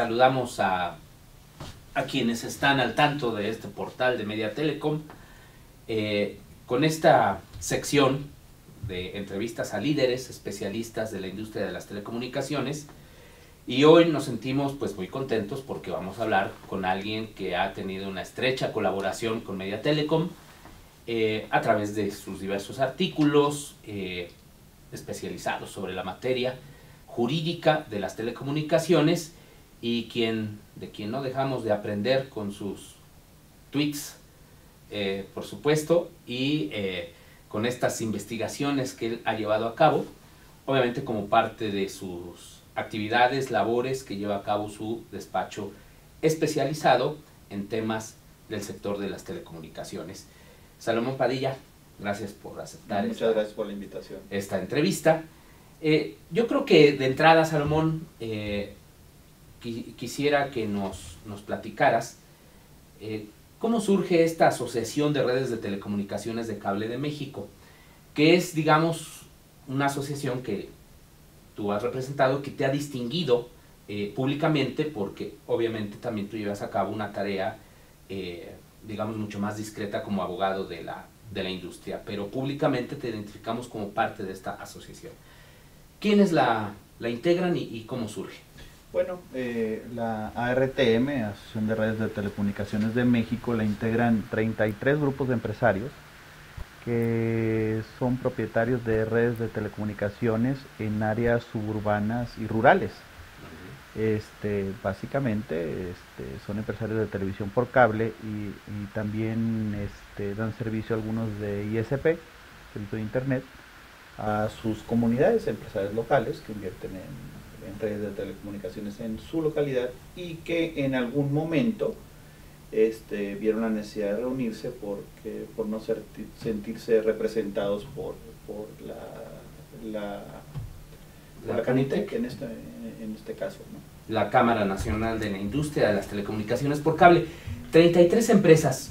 saludamos a quienes están al tanto de este portal de Media Telecom con esta sección de entrevistas a líderes, especialistas de la industria de las telecomunicaciones. Y hoy nos sentimos pues muy contentos porque vamos a hablar con alguien que ha tenido una estrecha colaboración con Media Telecom a través de sus diversos artículos especializados sobre la materia jurídica de las telecomunicaciones, y de quien no dejamos de aprender con sus tweets, por supuesto, y con estas investigaciones que él ha llevado a cabo, obviamente como parte de sus actividades, labores que lleva a cabo su despacho especializado en temas del sector de las telecomunicaciones. Salomón Padilla, gracias por aceptar Muchas gracias por la invitación. Esta entrevista. Yo creo que de entrada, Salomón, quisiera que nos platicaras cómo surge esta Asociación de Redes de Telecomunicaciones de Cable de México, que es, digamos, una asociación que tú has representado, que te ha distinguido públicamente, porque obviamente también tú llevas a cabo una tarea, digamos, mucho más discreta como abogado de la industria, pero públicamente te identificamos como parte de esta asociación. ¿Quiénes la integran y cómo surge? Bueno, la ARTM, Asociación de Redes de Telecomunicaciones de México, la integran 33 grupos de empresarios que son propietarios de redes de telecomunicaciones en áreas suburbanas y rurales. Básicamente son empresarios de televisión por cable y también dan servicio a algunos de ISP, servicio de internet, a sus comunidades, empresarios locales que invierten en redes de telecomunicaciones en su localidad y que en algún momento vieron la necesidad de reunirse por no sentirse representados por la CANITEC en este caso, ¿no? La Cámara Nacional de la Industria de las Telecomunicaciones por Cable. 33 empresas.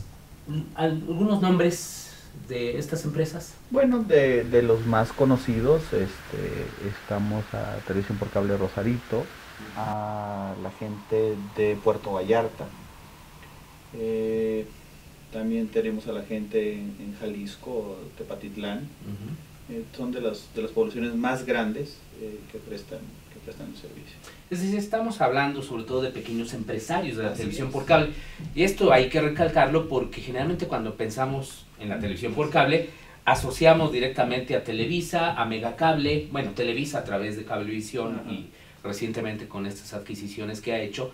¿Algunos nombres de estas empresas? Bueno, de los más conocidos estamos a Televisión por Cable Rosarito, a la gente de Puerto Vallarta, también tenemos a la gente en Jalisco, Tepatitlán. Son de las poblaciones más grandes que prestan el servicio. Es decir, estamos hablando sobre todo de pequeños empresarios de la televisión por cable. Y esto hay que recalcarlo porque generalmente cuando pensamos en la televisión por cable, asociamos directamente a Televisa, a Megacable, bueno, Televisa a través de Cablevisión y recientemente con estas adquisiciones que ha hecho,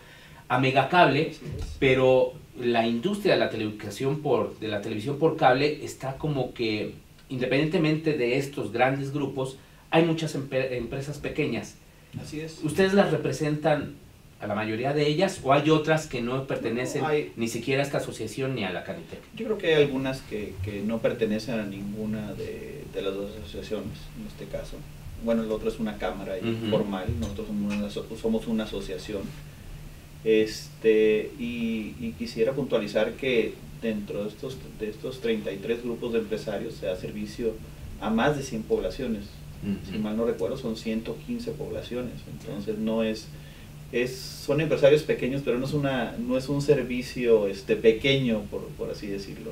a Megacable, pero la industria de la televisión por cable está como que, independientemente de estos grandes grupos, hay muchas empresas pequeñas. Así es. ¿Ustedes las representan a la mayoría de ellas o hay otras que no pertenecen ni siquiera a esta asociación ni a la CANITEC? Yo creo que hay algunas que no pertenecen a ninguna de las dos asociaciones, en este caso. Bueno, el otro es una cámara informal, nosotros somos una asociación. Y quisiera puntualizar que dentro de estos 33 grupos de empresarios se da servicio a más de 100 poblaciones. Si mal no recuerdo, son 115 poblaciones. Entonces son empresarios pequeños, pero no es un servicio pequeño, por así decirlo,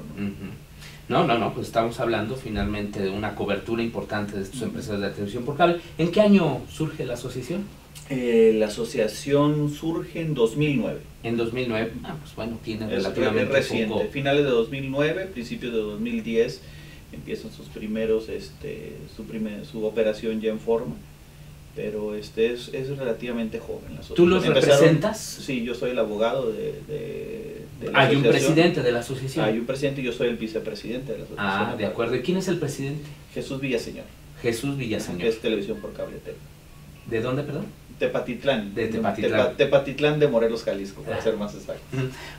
¿no? No, pues estamos hablando finalmente de una cobertura importante de estos empresarios de la televisión por cable. ¿En qué año surge la asociación? La asociación surge en 2009. En 2009, pues bueno, tiene relativamente reciente. poco. Finales de 2009, principios de 2010 empiezan sus primeros, su operación ya en forma, pero es relativamente joven. ¿Tú los representas? Sí, yo soy el abogado de la Hay asociación. Un presidente de la asociación. Hay un presidente y yo soy el vicepresidente de la asociación. De acuerdo. ¿Y quién es el presidente? Jesús Villaseñor. Jesús Villaseñor. Que es Televisión por Cable TV. ¿De dónde, perdón? Tepatitlán. De Tepatitlán. Tepatitlán de Morelos, Jalisco, para ser más exacto.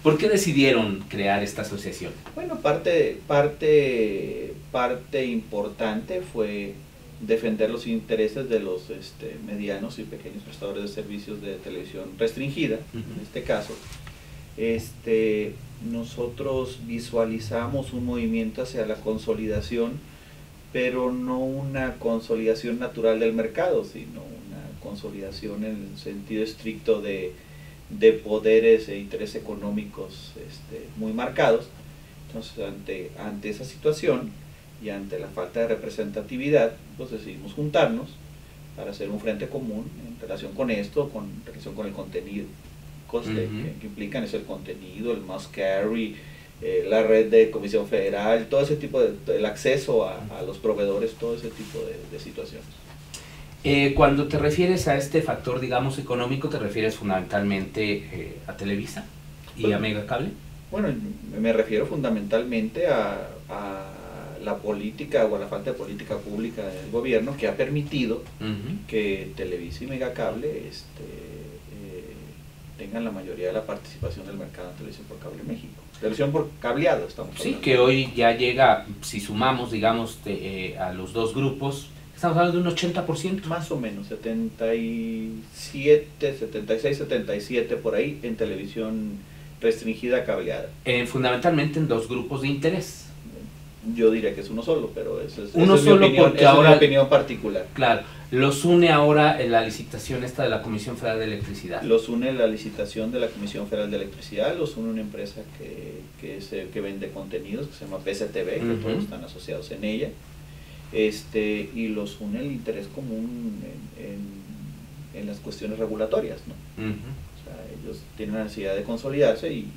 ¿Por qué decidieron crear esta asociación? Bueno, parte importante fue defender los intereses de los medianos y pequeños prestadores de servicios de televisión restringida, en este caso. Nosotros visualizamos un movimiento hacia la consolidación, pero no una consolidación natural del mercado, sino una consolidación en el sentido estricto de de poderes e intereses económicos muy marcados. Entonces, ante esa situación y ante la falta de representatividad, pues decidimos juntarnos para hacer un frente común en relación con esto, con relación con el contenido. Que implican es el contenido, el must carry, la red de Comisión Federal, todo ese tipo el acceso a los proveedores, todo ese tipo de situaciones. Cuando te refieres a este factor, digamos, económico, ¿te refieres fundamentalmente a Televisa y a Megacable? Bueno, me refiero fundamentalmente a la política o a la falta de política pública del gobierno que ha permitido que Televisa y Megacable tengan la mayoría de la participación del mercado de televisión por cable en México. Televisión por cableado estamos hablando. Sí, que hoy ya llega, si sumamos, digamos, a los dos grupos, estamos hablando de un 80%. Más o menos, 77, 76, 77 por ahí en televisión restringida cableada. Fundamentalmente en dos grupos de interés. Yo diría que es uno solo, pero eso es uno solo, mi opinión, porque ahora, es mi opinión particular. Claro, los une ahora en la licitación esta de la Comisión Federal de Electricidad. Los une la licitación de la Comisión Federal de Electricidad, los une una empresa que vende contenidos, que se llama PCTV, que todos están asociados en ella, y los une el interés común en las cuestiones regulatorias, ¿no? O sea, ellos tienen la necesidad de consolidarse y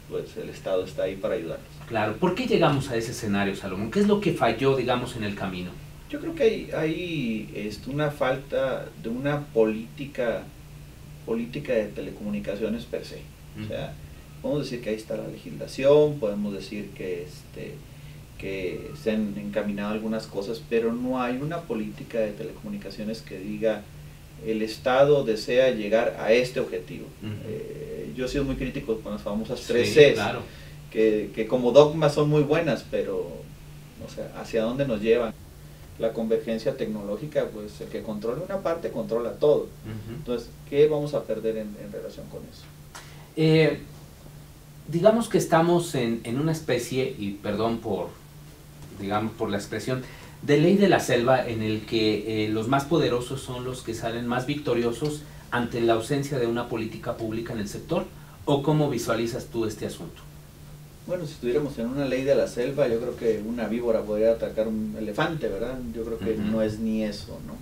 pues el Estado está ahí para ayudarlos. Claro, ¿por qué llegamos a ese escenario, Salomón? ¿Qué es lo que falló, digamos, en el camino? Yo creo que hay una falta de una política de telecomunicaciones per se. O sea, podemos decir que ahí está la legislación, podemos decir que se han encaminado algunas cosas, pero no hay una política de telecomunicaciones que diga el Estado desea llegar a este objetivo. Yo he sido muy crítico con las famosas 3 Cs, claro, que como dogmas son muy buenas, pero o sea, ¿hacia dónde nos llevan? La convergencia tecnológica, pues el que controla una parte controla todo. Entonces, ¿qué vamos a perder en relación con eso? Digamos que estamos en una especie, y perdón por la expresión, de ley de la selva, en el que los más poderosos son los que salen más victoriosos ante la ausencia de una política pública en el sector. ¿O cómo visualizas tú este asunto? Bueno, si estuviéramos en una ley de la selva, yo creo que una víbora podría atacar un elefante, ¿verdad? Yo creo que no es ni eso, ¿no?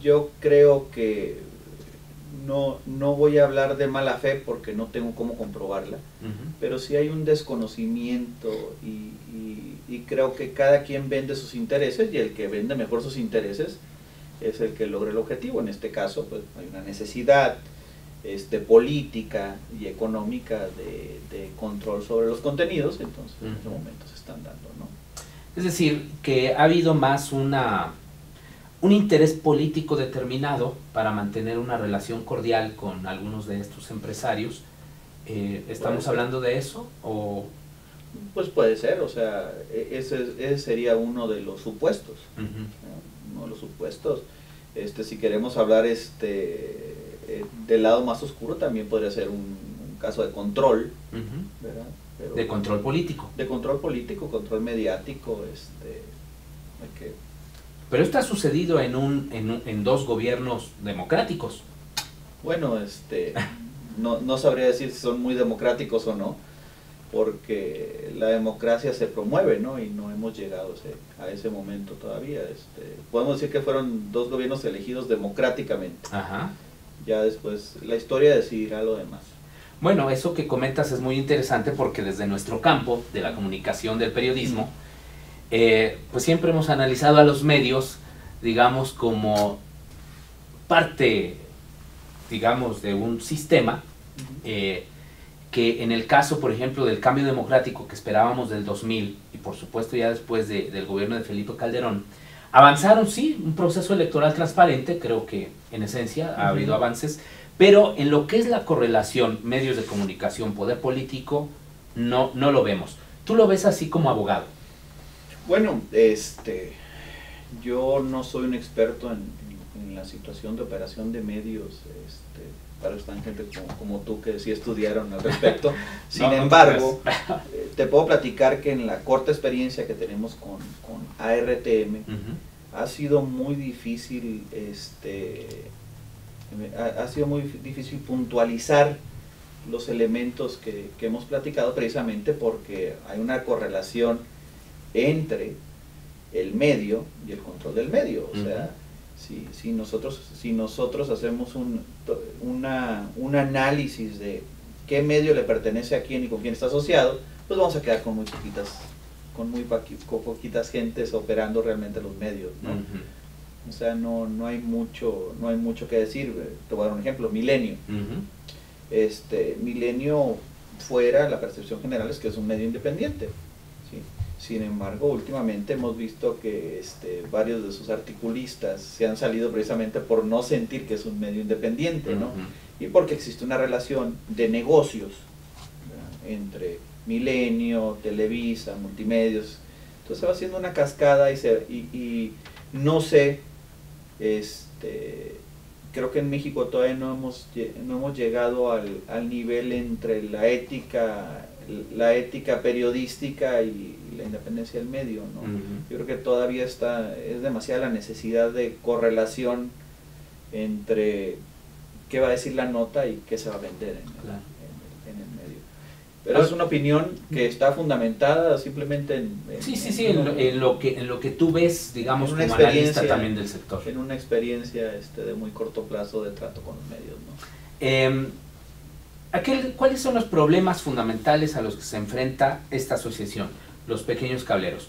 Yo creo que no voy a hablar de mala fe porque no tengo cómo comprobarla, pero sí hay un desconocimiento y creo que cada quien vende sus intereses y el que vende mejor sus intereses es el que logra el objetivo. En este caso, pues hay una necesidad política y económica de control sobre los contenidos, entonces en este momento se están dando, ¿no? Es decir, que ha habido más un interés político determinado para mantener una relación cordial con algunos de estos empresarios. ¿Estamos hablando de eso? ¿O? Pues puede ser, o sea, ese sería uno de los supuestos. Uno de los supuestos. Si queremos hablar del lado más oscuro, también podría ser un caso de control, ¿verdad? Pero, de control político. De control político, control mediático, Pero esto ha sucedido en dos gobiernos democráticos. Bueno, no sabría decir si son muy democráticos o no, porque la democracia se promueve, ¿no? Y no hemos llegado a ese momento todavía. Podemos decir que fueron dos gobiernos elegidos democráticamente. Ya después la historia decidirá lo demás. Bueno, eso que comentas es muy interesante porque desde nuestro campo de la comunicación, del periodismo, pues siempre hemos analizado a los medios, digamos, como parte, digamos, de un sistema que en el caso, por ejemplo, del cambio democrático que esperábamos del 2000 y por supuesto ya después del gobierno de Felipe Calderón, avanzaron, sí, un proceso electoral transparente, creo que en esencia ha habido avances, pero en lo que es la correlación medios de comunicación, poder político, no lo vemos. ¿Tú lo ves así como abogado? Bueno, yo no soy un experto en la situación de operación de medios, para esta gente como tú que sí estudiaron al respecto. Sin embargo, te puedo platicar que en la corta experiencia que tenemos con ARTM, ha sido muy difícil ha sido muy difícil puntualizar los elementos que hemos platicado, precisamente porque hay una correlación entre el medio y el control del medio. O sea, si nosotros hacemos un análisis de qué medio le pertenece a quién y con quién está asociado, pues vamos a quedar con muy poquitas gentes operando realmente los medios, ¿no? O sea, no hay mucho que decir. Te voy a dar un ejemplo: Milenio. Milenio, fuera, la percepción general es que es un medio independiente, ¿sí? Sin embargo, últimamente hemos visto que varios de sus articulistas se han salido precisamente por no sentir que es un medio independiente, ¿no? Y porque existe una relación de negocios, ¿verdad?, entre Milenio, Televisa, Multimedios. Entonces se va haciendo una cascada y no sé, creo que en México todavía no hemos llegado al nivel entre la ética periodística y la independencia del medio, ¿no? Yo creo que todavía es demasiada la necesidad de correlación entre qué va a decir la nota y qué se va a vender en el medio. Pero es una opinión que está fundamentada simplemente en lo que tú ves, digamos, como analista también del sector. En una experiencia de muy corto plazo de trato con los medios, ¿no? ¿Cuáles son los problemas fundamentales a los que se enfrenta esta asociación, los pequeños cableros?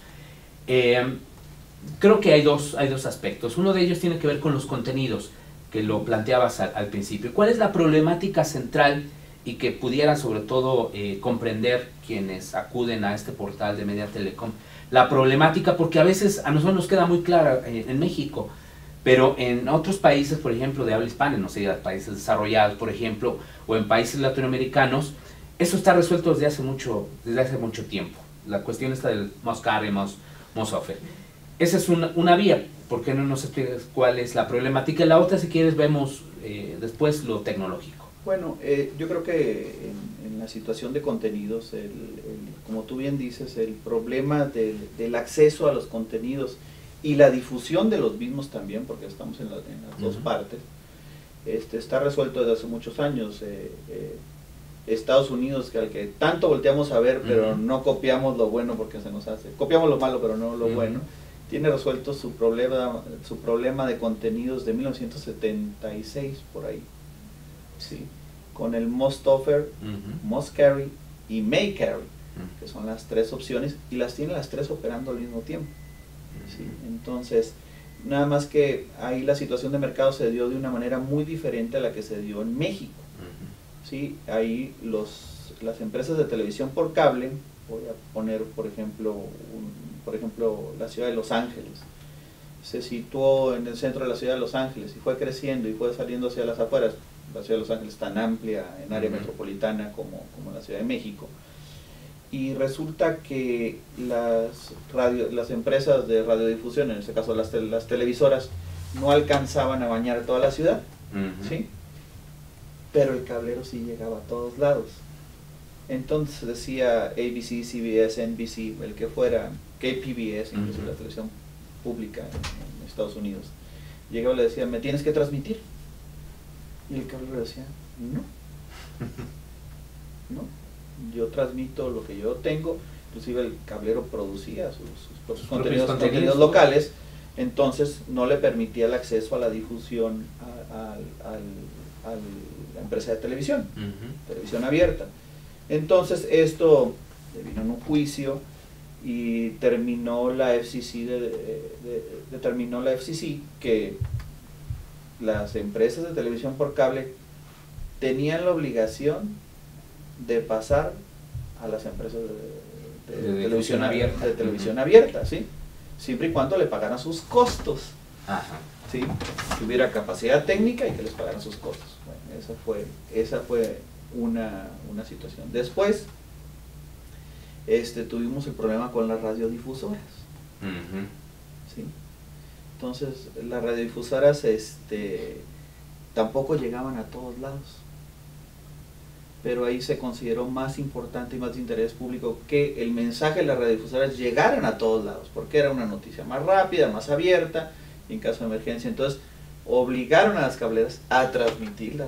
Creo que hay dos aspectos. Uno de ellos tiene que ver con los contenidos, que lo planteabas al principio. ¿Cuál es la problemática central y que pudieran sobre todo comprender quienes acuden a este portal de Media Telecom? La problemática, porque a veces a nosotros nos queda muy clara en México, pero en otros países, por ejemplo, de habla hispana, no sé, países desarrollados, por ejemplo, o en países latinoamericanos, eso está resuelto desde hace mucho tiempo. La cuestión está del must carry, must offer. Esa es una vía. ¿Por qué no nos explicas cuál es la problemática? Y la otra, si quieres, vemos después lo tecnológico. Bueno, yo creo que en la situación de contenidos, como tú bien dices, el problema del acceso a los contenidos y la difusión de los mismos también, porque estamos en las dos partes, está resuelto desde hace muchos años. Estados Unidos, al que tanto volteamos a ver, pero no copiamos lo bueno porque se nos hace, copiamos lo malo pero no lo bueno, tiene resuelto su problema de contenidos de 1976 por ahí, ¿sí? Con el must offer, must carry y may carry, que son las tres opciones, y las tiene las tres operando al mismo tiempo, ¿sí? Entonces, nada más que ahí la situación de mercado se dio de una manera muy diferente a la que se dio en México, ¿sí? Ahí las empresas de televisión por cable, voy a poner por ejemplo la ciudad de Los Ángeles, se situó en el centro de la ciudad de Los Ángeles y fue creciendo y fue saliendo hacia las afueras. La ciudad de Los Ángeles es tan amplia en área metropolitana como la Ciudad de México, y resulta que las empresas de radiodifusión, en este caso las televisoras, no alcanzaban a bañar toda la ciudad, ¿sí? Pero el cablero sí llegaba a todos lados. Entonces decía ABC, CBS, NBC, el que fuera, KPBS, incluso la televisión pública en Estados Unidos, llegaba y le decía, me tienes que transmitir. Y el cablero decía, no, yo transmito lo que yo tengo. Inclusive el cablero producía sus contenidos locales, entonces no le permitía el acceso a la difusión a la empresa de televisión, televisión abierta. Entonces esto vino en un juicio y determinó la FCC que las empresas de televisión por cable tenían la obligación de pasar a las empresas de televisión abierta, ¿sí? Siempre y cuando le pagaran sus costos, ¿sí? Que hubiera capacidad técnica y que les pagaran sus costos. Bueno, esa fue una situación. Después tuvimos el problema con las radiodifusoras, ¿sí? Entonces las radiodifusoras tampoco llegaban a todos lados, pero ahí se consideró más importante y más de interés público que el mensaje de las radiodifusoras llegaran a todos lados, porque era una noticia más rápida, más abierta, en caso de emergencia. Entonces obligaron a las cableras a transmitir la